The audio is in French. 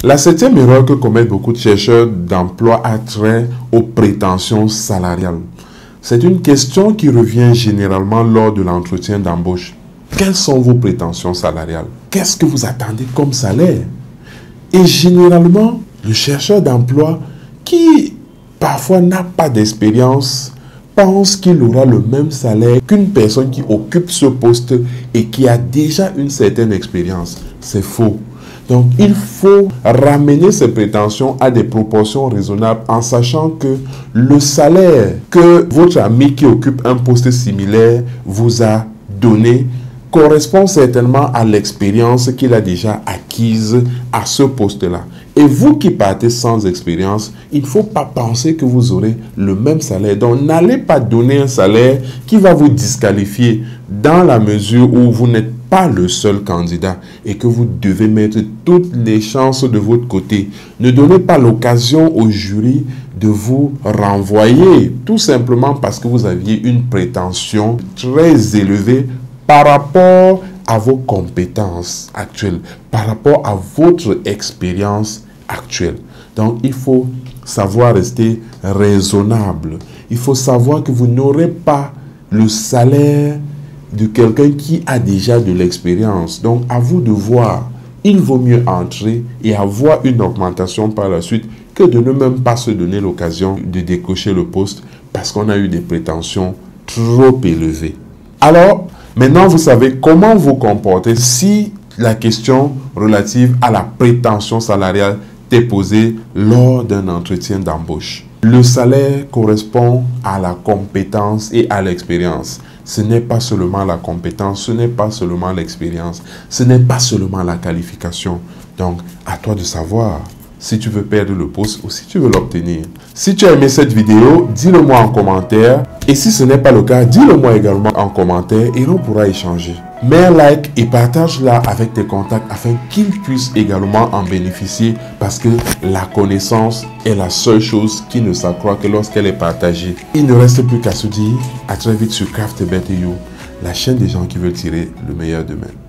La septième erreur que commettent beaucoup de chercheurs d'emploi a trait aux prétentions salariales. C'est une question qui revient généralement lors de l'entretien d'embauche. Quelles sont vos prétentions salariales? Qu'est-ce que vous attendez comme salaire? Et généralement, le chercheur d'emploi qui parfois n'a pas d'expérience pense qu'il aura le même salaire qu'une personne qui occupe ce poste et qui a déjà une certaine expérience. C'est faux. Donc, il faut ramener ces prétentions à des proportions raisonnables en sachant que le salaire que votre ami qui occupe un poste similaire vous a donné correspond certainement à l'expérience qu'il a déjà acquise à ce poste-là. Et vous qui partez sans expérience, il ne faut pas penser que vous aurez le même salaire. Donc, n'allez pas donner un salaire qui va vous disqualifier dans la mesure où vous n'êtes pas le seul candidat et que vous devez mettre toutes les chances de votre côté. Ne donnez pas l'occasion au jury de vous renvoyer tout simplement parce que vous aviez une prétention très élevée par rapport à vos compétences actuelles, par rapport à votre expérience actuelle. Donc, il faut savoir rester raisonnable. Il faut savoir que vous n'aurez pas le salaire de quelqu'un qui a déjà de l'expérience. Donc, à vous de voir. Il vaut mieux entrer et avoir une augmentation par la suite que de ne même pas se donner l'occasion de décocher le poste parce qu'on a eu des prétentions trop élevées. Alors, maintenant, vous savez comment vous comporter si la question relative à la prétention salariale t'est posée lors d'un entretien d'embauche. Le salaire correspond à la compétence et à l'expérience. Ce n'est pas seulement la compétence, ce n'est pas seulement l'expérience, ce n'est pas seulement la qualification. Donc, à toi de savoir si tu veux perdre le poste ou si tu veux l'obtenir. Si tu as aimé cette vidéo, dis-le moi en commentaire. Et si ce n'est pas le cas, dis-le moi également en commentaire et on pourra échanger. Mets un like et partage-la avec tes contacts afin qu'ils puissent également en bénéficier parce que la connaissance est la seule chose qui ne s'accroît que lorsqu'elle est partagée. Il ne reste plus qu'à se dire à très vite sur Craft Better You, la chaîne des gens qui veulent tirer le meilleur d'eux-mêmes.